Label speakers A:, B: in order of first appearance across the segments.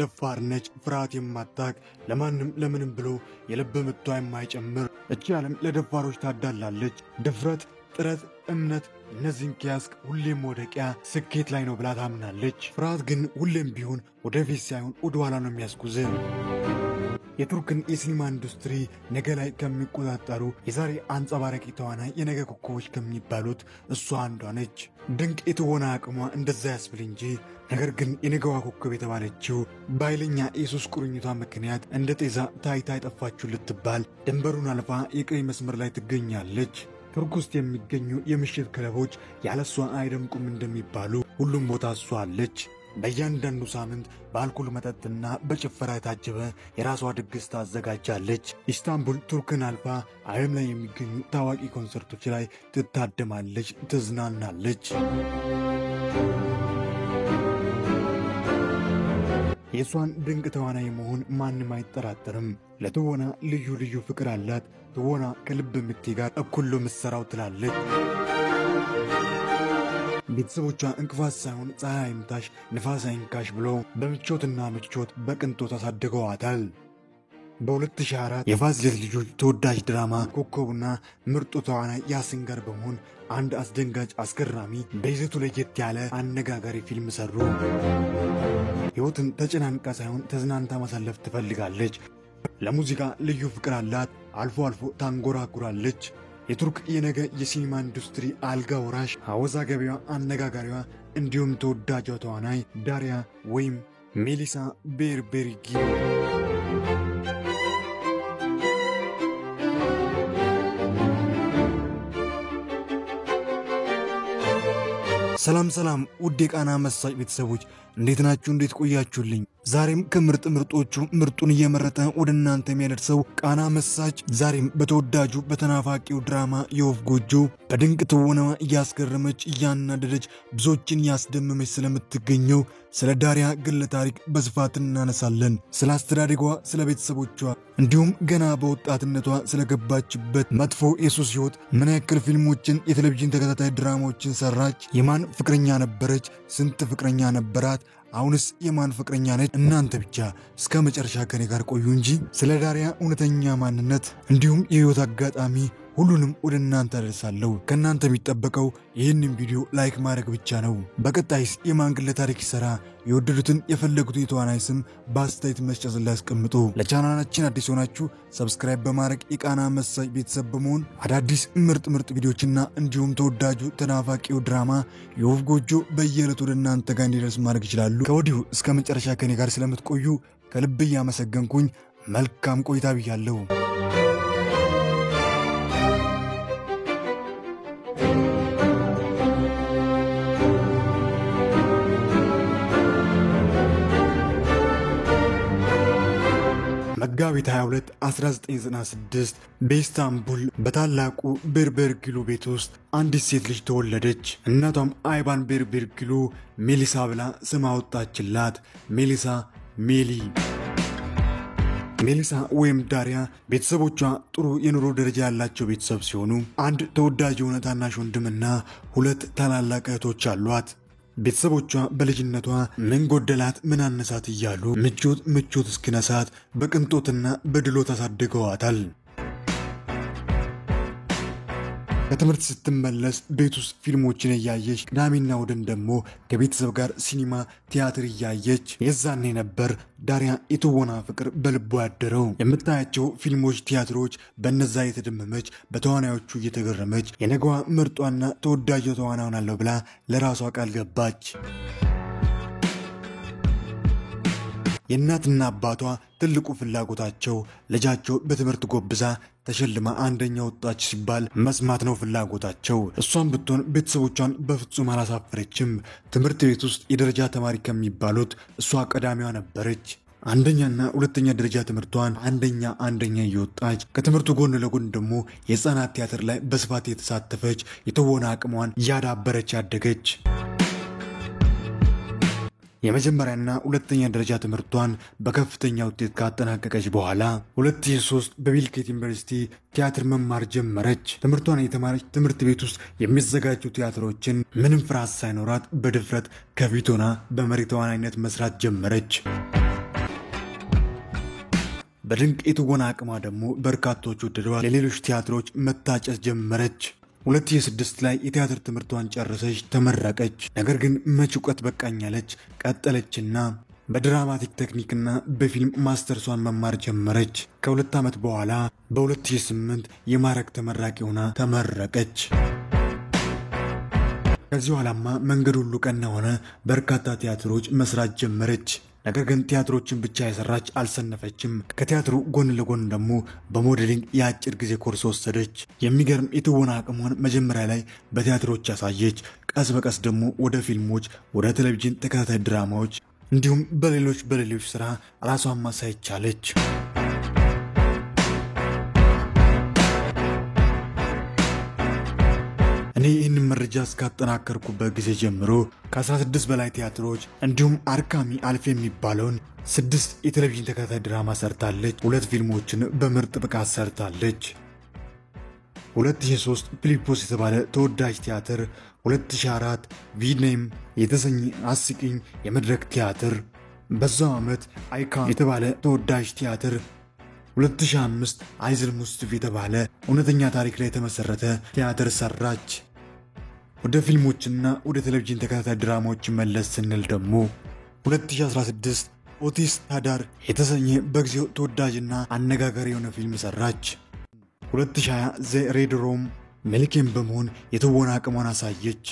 A: ደፋር ነች ፍርሃት የማታቅ ለምንም ብሎ የልብ ምቷ የማይጨምር እቺ ዓለም ለደፋሮች ታዳላለች ድፍረት ጥረት እምነት እነዚህን ከያዝክ ሁሌም ወደቂያ ስኬት ላይ ነው ብላ ታምናለች ፍርሃት ግን ሁሌም ቢሆን ወደፊት ሳይሆን ወደ ኋላ ነው የሚያስጉዝህ የቱርክን የሲኒማ ኢንዱስትሪ ነገ ላይ ከሚቆጣጠሩ የዛሬ አንጸባራቂ ተዋናይ የነገ ኮከቦች ከሚባሉት እሷ አንዷ ነች ድንቅ የትወና አቅሟ እንደዛ ያስብል እንጂ ነገር ግን የነገዋ ኮከብ የተባለችው በኃይለኛ የሱስ ቁርኝቷ ምክንያት እንደ ጤዛ ታይታ የጠፋችው ልትባል ድንበሩን አልፋ የቀይ መስመር ላይ ትገኛለች ቱርክ ውስጥ የሚገኙ የምሽት ክለቦች ያለሷ አይደምቁም እንደሚባሉ ሁሉም ቦታ እሷ አለች በእያንዳንዱ ሳምንት በአልኮል መጠጥና በጭፈራ የታጀበ የራሷ ድግስ ታዘጋጃለች ኢስታንቡል ቱርክን አልፋ ዓለም ላይ የሚገኙ ታዋቂ ኮንሰርቶች ላይ ትታደማለች ትዝናናለች የሷን ድንቅ ተዋናይ መሆን ማንም አይጠራጠርም ለትወና ልዩ ፍቅር አላት ትወና ከልብ ምት ጋር እኩል ምትሰራው ትላለች ቤተሰቦቿ እንቅፋት ሳይሆን ፀሐይ አይምታሽ ንፋስ አይንካሽ ብሎ በምቾትና ምቾት በቅንጦት አሳድገዋታል በ2004 የፋሲል ልጆች ተወዳጅ ድራማ ኮከቡና ምርጡ ተዋናይ ያሲን ጋር በመሆን አንድ አስደንጋጭ አስገራሚ በይዘቱ ለየት ያለ አነጋጋሪ ፊልም ሰሩ ሕይወትን ተጨናንቃ ሳይሆን ተዝናንታ ማሳለፍ ትፈልጋለች ለሙዚቃ ልዩ ፍቅር አላት አልፎ ታንጎራጉራለች የቱርክ የነገ የሲኒማ ኢንዱስትሪ አልጋ ወራሽ አወዛጋቢዋ አነጋጋሪዋ እንዲሁም ተወዳጇ ተዋናይ ዳሪያ ወይም ሜሊሳ ቤርቤሪጊ ሰላም ውድ የቃና መሳጭ ቤተሰቦች እንዴት ናችሁ እንዴት ቆያችሁልኝ ዛሬም ከምርጦቹ ምርጡን እየመረጠ ወደ እናንተ የሚያደርሰው ቃና መሳጭ ዛሬም በተወዳጁ በተናፋቂው ድራማ የወፍ ጎጆ በድንቅ ትወናዋ እያስገረመች እያናደደች ብዙዎችን ያስደመመች ስለምትገኘው ስለ ዳሪያ ግለ ታሪክ በስፋት እናነሳለን ስለ አስተዳደጓ ስለ ቤተሰቦቿ እንዲሁም ገና በወጣትነቷ ስለገባችበት መጥፎ የሱስ ሕይወት ምን ያክል ፊልሞችን የቴሌቪዥን ተከታታይ ድራማዎችን ሰራች የማን ፍቅረኛ ነበረች ስንት ፍቅረኛ ነበራት አሁንስ የማን ፍቅረኛ ነች እናንተ ብቻ እስከ መጨረሻ ከኔ ጋር ቆዩ እንጂ ስለ ዳሪያ እውነተኛ ማንነት እንዲሁም የህይወት አጋጣሚ ሁሉንም ወደ እናንተ አደርሳለሁ ከናንተ የሚጠበቀው ይህንን ቪዲዮ ላይክ ማድረግ ብቻ ነው በቀጣይስ የማን ግለ ታሪክ ይሰራ የወደዱትን የፈለጉት የተዋናይ ስም በአስተያየት መስጫ ላይ አስቀምጡ ለቻናላችን አዲስ ሆናችሁ ሰብስክራይብ በማድረግ የቃና መሳጭ ቤተሰብ በመሆን አዳዲስ ምርጥ ቪዲዮችና እንዲሁም ተወዳጁ ተናፋቂው ድራማ የወፍ ጎጆ በየዕለቱ ወደ እናንተ ጋር እንዲደርስ ማድረግ ይችላሉ ከወዲሁ እስከ መጨረሻ ከኔ ጋር ስለምትቆዩ ከልብ እያመሰገንኩኝ መልካም ቆይታ ብያለሁ መጋቢት 22 1996 በኢስታንቡል በታላቁ ቤርቤርጊሉ ቤት ውስጥ አንዲት ሴት ልጅ ተወለደች እናቷም አይባን ቤርቤርጊሉ ሜሊሳ ብላ ስም አወጣችላት ሜሊሳ ወይም ዳሪያ ቤተሰቦቿ ጥሩ የኑሮ ደረጃ ያላቸው ቤተሰብ ሲሆኑ አንድ ተወዳጅ የሆነ ታናሽ ወንድምና ሁለት ታላላቅ እህቶች አሏት ቤተሰቦቿ በልጅነቷ ምን ጎደላት ምን አነሳት እያሉ ምቾት እስኪነሳት በቅንጦትና በድሎት አሳድገዋታል ከትምህርት ስትመለስ ቤት ውስጥ ፊልሞችን እያየች ቅዳሜና እሁድን ደግሞ ከቤተሰብ ጋር ሲኒማ ቲያትር እያየች የዛኔ ነበር ዳሪያ የትወና ፍቅር በልቧ ያደረው የምታያቸው ፊልሞች ቲያትሮች በእነዛ የተደመመች በተዋናዮቹ እየተገረመች የነገዋ ምርጧና ተወዳጅ ተዋናይ ሆናለሁ ብላ ለራሷ ቃል ገባች የእናትና አባቷ ትልቁ ፍላጎታቸው ልጃቸው በትምህርት ጎብዛ ተሸልማ አንደኛ ወጣች ሲባል መስማት ነው ፍላጎታቸው እሷን ብትሆን ቤተሰቦቿን በፍጹም አላሳፈረችም ትምህርት ቤት ውስጥ የደረጃ ተማሪ ከሚባሉት እሷ ቀዳሚዋ ነበረች አንደኛና ሁለተኛ ደረጃ ትምህርቷን አንደኛ እየወጣች ከትምህርቱ ጎን ለጎን ደግሞ የህፃናት ቲያትር ላይ በስፋት የተሳተፈች የተወና አቅሟን ያዳበረች ያደገች የመጀመሪያና ሁለተኛ ደረጃ ትምህርቷን በከፍተኛ ውጤት ካጠናቀቀች በኋላ 2003 በቢልኬት ዩኒቨርሲቲ ቲያትር መማር ጀመረች ትምህርቷን የተማረች ትምህርት ቤት ውስጥ የሚዘጋጁ ቲያትሮችን ምንም ፍርሃት ሳይኖራት በድፍረት ከፊት ሆና በመሪ ተዋናይነት መስራት ጀመረች በድንቅ የትወና አቅሟ ደግሞ በርካቶች ወደዷት። ለሌሎች ቲያትሮች መታጨት ጀመረች። 2006 ላይ የቲያትር ትምህርቷን ጨረሰች፣ ተመረቀች። ነገር ግን መች እውቀት በቃኛለች። ቀጠለችና በድራማቲክ ቴክኒክና በፊልም ማስተርሷን መማር ጀመረች። ከ2 ዓመት በኋላ በ2008 የማዕረግ ተመራቂ ሆና ተመረቀች። ከዚህ በኋላማ መንገድ ሁሉ ቀና ሆነ። በርካታ ቲያትሮች መስራት ጀመረች። ነገር ግን ቲያትሮችን ብቻ የሰራች አልሰነፈችም። ከቲያትሩ ጎን ለጎን ደግሞ በሞዴሊንግ የአጭር ጊዜ ኮርስ ወሰደች። የሚገርም የትወና አቅሟን መጀመሪያ ላይ በቲያትሮች ያሳየች። ቀስ በቀስ ደግሞ ወደ ፊልሞች፣ ወደ ቴሌቪዥን ተከታታይ ድራማዎች እንዲሁም በሌሎች ስራ ራሷን ማሳየት ቻለች። እኔ ይህንን መረጃ እስካጠናከርኩበት ጊዜ ጀምሮ ከ16 በላይ ቲያትሮች እንዲሁም አርካሚ አልፍ የሚባለውን 6 የቴሌቪዥን ተከታታይ ድራማ ሰርታለች። 2 ፊልሞችን በምርጥ ብቃት ሰርታለች። 2003 ፊሊፖስ የተባለ ተወዳጅ ቲያትር፣ 2004 ቪድኔም የተሰኘ አስቂኝ የመድረክ ቲያትር፣ በዛው ዓመት አይካን የተባለ ተወዳጅ ቲያትር፣ 2005 አይዝል ሙስጥፍ የተባለ እውነተኛ ታሪክ ላይ የተመሰረተ ቲያትር ሰራች። ወደ ፊልሞችና ወደ ቴሌቪዥን ተከታታይ ድራማዎች መለስ ስንል ደግሞ 2016 ኦቲስ ታዳር የተሰኘ በጊዜው ተወዳጅና አነጋጋሪ የሆነ ፊልም ሰራች። 2020 ዘ ሬድ ሮም መልኬም በመሆን የትወና አቅሟን አሳየች።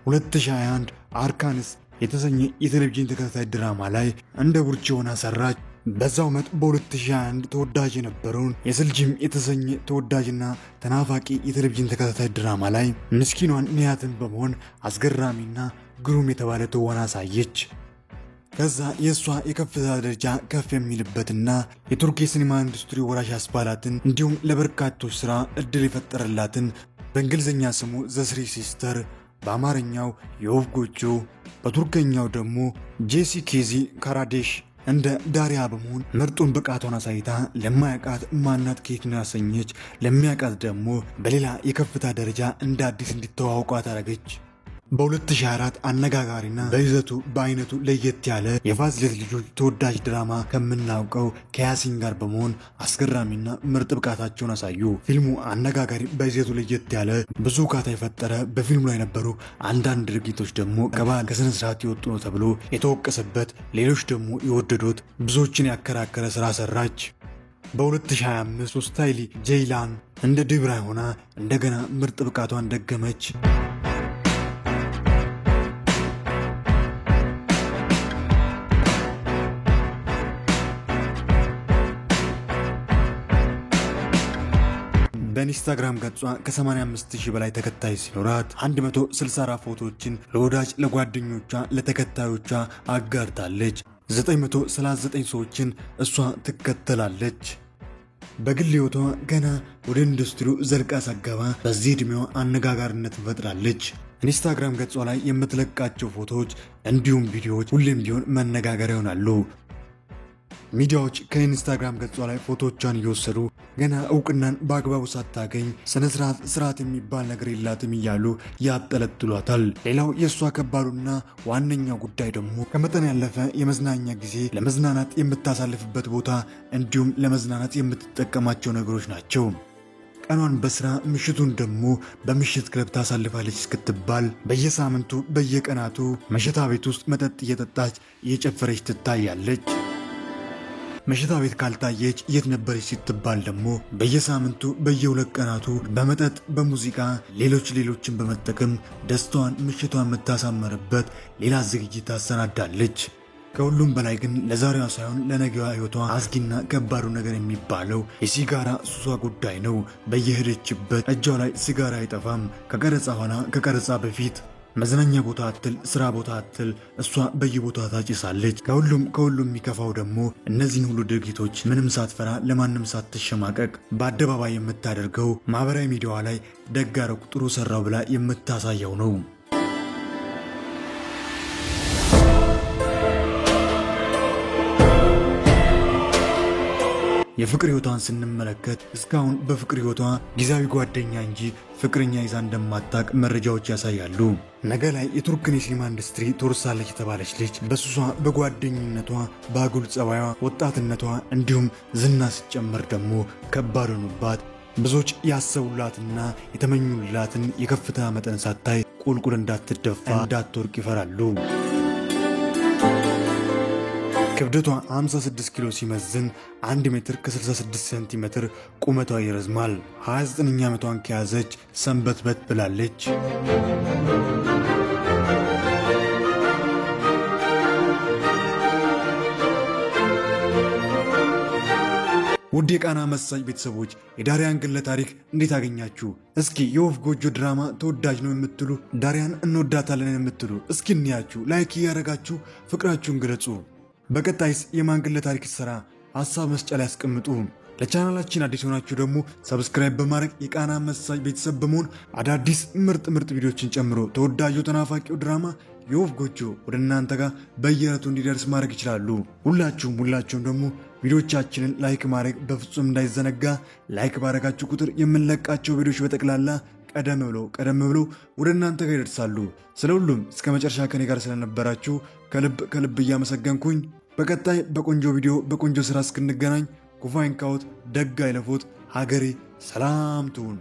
A: 2021 አርካንስ የተሰኘ የቴሌቪዥን ተከታታይ ድራማ ላይ እንደ ቡርቺ ሆና ሰራች። በዛው ዓመት በ2021 ተወዳጅ የነበረውን የስልጂም የተሰኘ ተወዳጅና ተናፋቂ የቴሌቪዥን ተከታታይ ድራማ ላይ ምስኪኗን ኒያትን በመሆን አስገራሚና ግሩም የተባለ ትወና አሳየች። ከዛ የእሷ የከፍታ ደረጃ ከፍ የሚልበትና የቱርክ የሲኒማ ኢንዱስትሪ ወራሽ ያስባላትን እንዲሁም ለበርካቶች ስራ እድል የፈጠረላትን በእንግሊዝኛ ስሙ ዘ ስሪ ሲስተር፣ በአማርኛው የወፍ ጎጆ፣ በቱርከኛው ደግሞ ጄሲ ኬዚ ካራዴሽ እንደ ዳሪያ በመሆን ምርጡን ብቃቷን አሳይታ ለማያውቃት ማናት ኬክና ያሰኘች፣ ለሚያውቃት ደግሞ በሌላ የከፍታ ደረጃ እንደ አዲስ እንዲተዋወቋት አደረገች። በ2024 አነጋጋሪና በይዘቱ በአይነቱ ለየት ያለ የፋሲለት ልጆች ተወዳጅ ድራማ ከምናውቀው ከያሲን ጋር በመሆን አስገራሚና ምርጥ ብቃታቸውን አሳዩ። ፊልሙ አነጋጋሪ፣ በይዘቱ ለየት ያለ ብዙ ካታ የፈጠረ፣ በፊልሙ ላይ የነበሩ አንዳንድ ድርጊቶች ደግሞ ከባህል ከስነ ስርዓት የወጡ ነው ተብሎ የተወቀሰበት፣ ሌሎች ደግሞ የወደዱት ብዙዎችን ያከራከረ ስራ ሰራች። በ2025 ሶስታይሊ ጄይላን እንደ ድብራይ ሆና እንደገና ምርጥ ብቃቷን ደገመች። በኢንስታግራም ገጿ ከ85000 በላይ ተከታይ ሲኖራት 164 ፎቶዎችን ለወዳጅ ለጓደኞቿ ለተከታዮቿ አጋርታለች። 939 ሰዎችን እሷ ትከተላለች። በግል ሕይወቷ ገና ወደ ኢንዱስትሪው ዘልቃ ሳገባ በዚህ ዕድሜዋ አነጋጋሪነትን ፈጥራለች። ኢንስታግራም ገጿ ላይ የምትለቃቸው ፎቶዎች እንዲሁም ቪዲዮዎች ሁሌም ቢሆን መነጋገሪያ ይሆናሉ። ሚዲያዎች ከኢንስታግራም ገጿ ላይ ፎቶዎቿን እየወሰዱ ገና እውቅናን በአግባቡ ሳታገኝ ስርዓት የሚባል ነገር የላትም እያሉ ያጠለጥሏታል። ሌላው የእሷ ከባዱና ዋነኛው ጉዳይ ደግሞ ከመጠን ያለፈ የመዝናኛ ጊዜ፣ ለመዝናናት የምታሳልፍበት ቦታ እንዲሁም ለመዝናናት የምትጠቀማቸው ነገሮች ናቸው። ቀኗን በስራ ምሽቱን ደግሞ በምሽት ክለብ ታሳልፋለች እስክትባል በየሳምንቱ በየቀናቱ መሸታ ቤት ውስጥ መጠጥ እየጠጣች እየጨፈረች ትታያለች። መሸታ ቤት ካልታየች የት ነበረች ስትባል ደግሞ በየሳምንቱ በየ2 ቀናቱ በመጠጥ በሙዚቃ ሌሎችን በመጠቀም ደስታዋን ምሽቷን የምታሳመርበት ሌላ ዝግጅት ታሰናዳለች። ከሁሉም በላይ ግን ለዛሬዋ ሳይሆን ለነገዋ ህይወቷ አስጊና ከባዱ ነገር የሚባለው የሲጋራ ሱሷ ጉዳይ ነው። በየሄደችበት እጇ ላይ ሲጋራ አይጠፋም። ከቀረጻ ሆና ከቀረጻ በፊት መዝናኛ ቦታ አትል፣ ስራ ቦታ አትል፣ እሷ በየቦታው ታጭሳለች። ከሁሉም የሚከፋው ደግሞ እነዚህን ሁሉ ድርጊቶች ምንም ሳትፈራ ለማንም ሳትሸማቀቅ በአደባባይ የምታደርገው ማህበራዊ ሚዲያዋ ላይ ደጋረኩ ጥሩ ሰራው ብላ የምታሳየው ነው። የፍቅር ህይወቷን ስንመለከት እስካሁን በፍቅር ህይወቷ ጊዜያዊ ጓደኛ እንጂ ፍቅረኛ ይዛ እንደማታቅ መረጃዎች ያሳያሉ። ነገ ላይ የቱርክን የሲኒማ ኢንዱስትሪ ትወርሳለች የተባለች ልጅ በሱሷ በጓደኝነቷ በአጉል ጸባይዋ ወጣትነቷ እንዲሁም ዝና ሲጨመር ደግሞ ከባድ ሆኖባት ብዙዎች ያሰቡላትና የተመኙላትን የከፍታ መጠን ሳታይ ቁልቁል እንዳትደፋ እንዳትወርቅ ይፈራሉ። ክብደቷ 56 ኪሎ ሲመዝን 1 ሜትር ከ66 ሴንቲሜትር ቁመቷ ይረዝማል። 29ኛ ዓመቷን ከያዘች ሰንበትበት ብላለች። ውድ የቃና መሳጭ ቤተሰቦች የዳሪያን ግለ ታሪክ እንዴት አገኛችሁ? እስኪ የወፍ ጎጆ ድራማ ተወዳጅ ነው የምትሉ ዳሪያን እንወዳታለን የምትሉ እስኪ እንያችሁ ላይክ ያደረጋችሁ ፍቅራችሁን ግለጹ። በቀጣይስ የማን ግለ ታሪክ ይሰራ ሐሳብ መስጫ ላይ ያስቀምጡ። ለቻናላችን አዲስ ሆናችሁ ደግሞ ሰብስክራይብ በማድረግ የቃና መሳጭ ቤተሰብ በመሆን አዳዲስ ምርጥ ቪዲዮችን ጨምሮ ተወዳጁ ተናፋቂው ድራማ የወፍ ጎጆ ወደ እናንተ ጋር በየዕለቱ እንዲደርስ ማድረግ ይችላሉ። ሁላችሁም ደግሞ ቪዲዮቻችንን ላይክ ማድረግ በፍጹም እንዳይዘነጋ። ላይክ ባደረጋችሁ ቁጥር የምንለቃቸው ቪዲዮዎች በጠቅላላ ቀደም ብለው ወደ እናንተ ጋር ይደርሳሉ። ስለሁሉም እስከ መጨረሻ ከኔ ጋር ስለነበራችሁ ከልብ እያመሰገንኩኝ በቀጣይ በቆንጆ ቪዲዮ በቆንጆ ስራ እስክንገናኝ ኩፋይን ካውት ደጋ ይለፎት ሀገሬ ሰላም ትሁን።